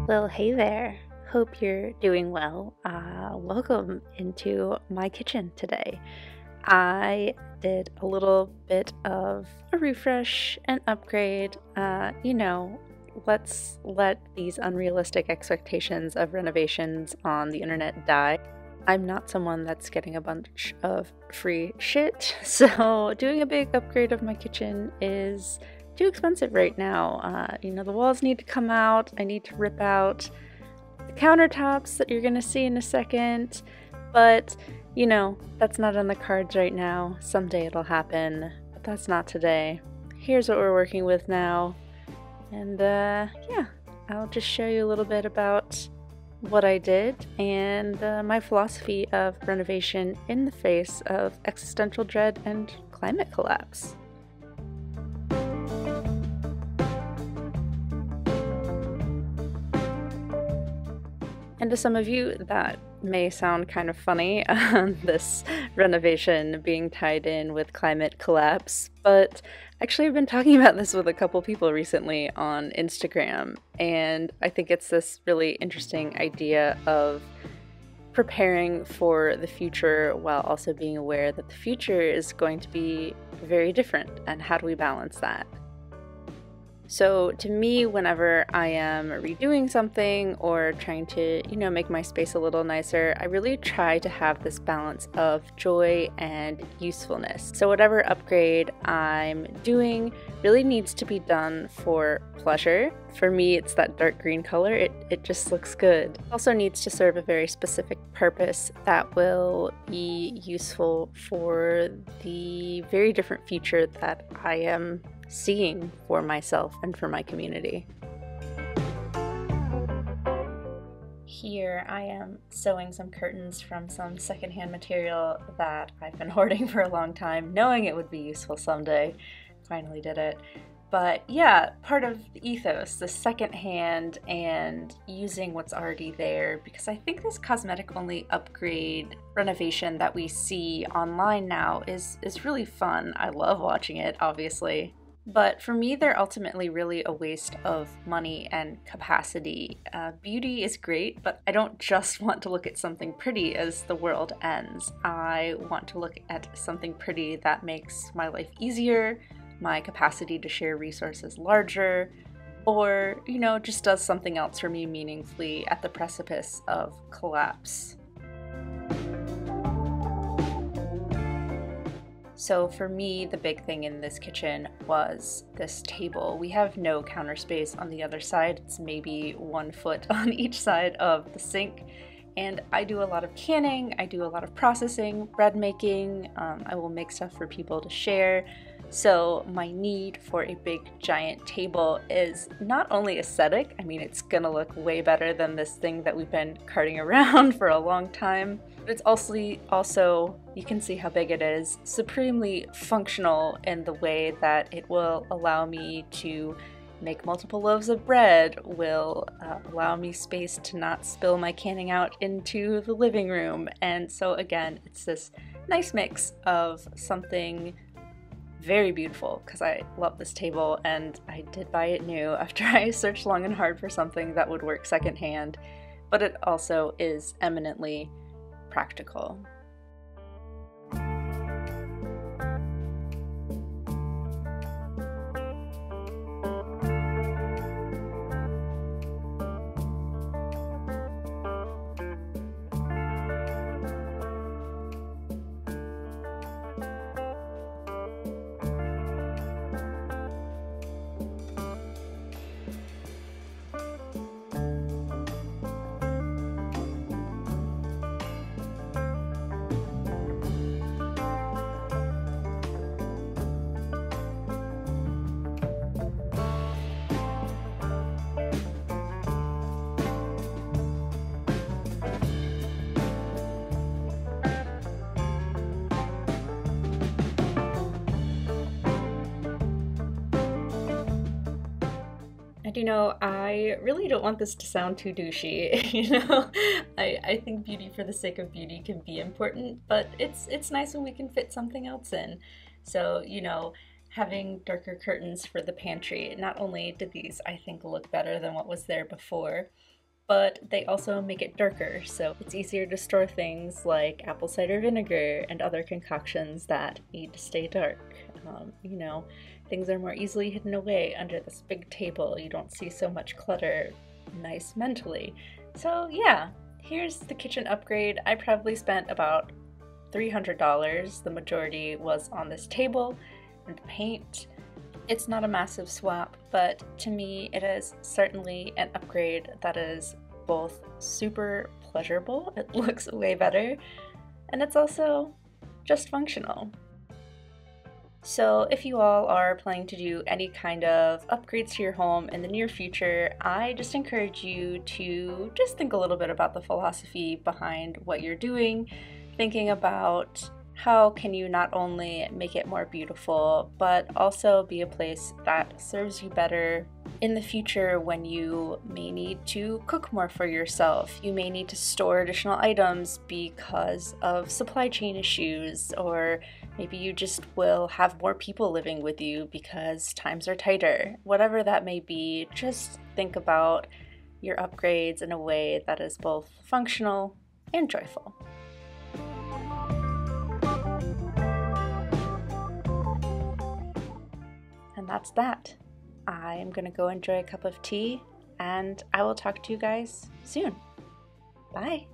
Well, hey there. Hope you're doing well. Welcome into my kitchen today. I did a little bit of a refresh and upgrade. Let's let these unrealistic expectations of renovations on the internet die. I'm not someone that's getting a bunch of free shit, so doing a big upgrade of my kitchen is too expensive right now. The walls need to come out. I need to rip out the countertops that you're gonna see in a second, but that's not on the cards right now. Someday it'll happen, but that's not today. Here's what we're working with now, and yeah, I'll just show you a little bit about what I did and my philosophy of renovation in the face of existential dread and climate collapse. And to some of you, that may sound kind of funny, this renovation being tied in with climate collapse, but actually I've been talking about this with a couple people recently on Instagram, and I think it's this really interesting idea of preparing for the future while also being aware that the future is going to be very different, and how do we balance that? So to me, whenever I am redoing something or trying to, make my space a little nicer, I really try to have this balance of joy and usefulness. So whatever upgrade I'm doing really needs to be done for pleasure. For me, it's that dark green color. It just looks good. It also needs to serve a very specific purpose that will be useful for the very different future that I am seeing for myself and for my community. Here I am sewing some curtains from some secondhand material that I've been hoarding for a long time, knowing it would be useful someday. Finally did it. But yeah, part of the ethos, the secondhand and using what's already there, because I think this cosmetic only upgrade renovation that we see online now is really fun. I love watching it, obviously. But for me, they're ultimately really a waste of money and capacity. Beauty is great, but I don't just want to look at something pretty as the world ends. I want to look at something pretty that makes my life easier, my capacity to share resources larger, or, just does something else for me meaningfully at the precipice of collapse. So for me, the big thing in this kitchen was this table. We have no counter space on the other side. It's maybe 1 foot on each side of the sink. And I do a lot of canning, I do a lot of processing, bread making, I will make stuff for people to share. So my need for a big giant table is not only aesthetic, I mean it's gonna look way better than this thing that we've been carting around for a long time, but it's also, you can see how big it is, supremely functional in the way that it will allow me to make multiple loaves of bread, will allow me space to not spill my canning out into the living room. And so again, it's this nice mix of something very beautiful, because I love this table and I did buy it new after I searched long and hard for something that would work secondhand, but it also is eminently practical. And I really don't want this to sound too douchey, I think beauty for the sake of beauty can be important, but it's nice when we can fit something else in. So, Having darker curtains for the pantry, not only did these, I think, look better than what was there before, but they also make it darker, so it's easier to store things like apple cider vinegar and other concoctions that need to stay dark. You know, things are more easily hidden away under this big table. You don't see so much clutter. Nice mentally. So yeah, here's the kitchen upgrade. I probably spent about $300. The majority was on this table and the paint. It's not a massive swap, but to me it is certainly an upgrade that is both super pleasurable, it looks way better, and it's also just functional. So if you all are planning to do any kind of upgrades to your home in the near future, I just encourage you to just think a little bit about the philosophy behind what you're doing, thinking about how can you not only make it more beautiful, but also be a place that serves you better in the future when you may need to cook more for yourself. You may need to store additional items because of supply chain issues, or maybe you just will have more people living with you because times are tighter. Whatever that may be, just think about your upgrades in a way that is both functional and joyful. And that's that. I am gonna go enjoy a cup of tea, and I will talk to you guys soon. Bye.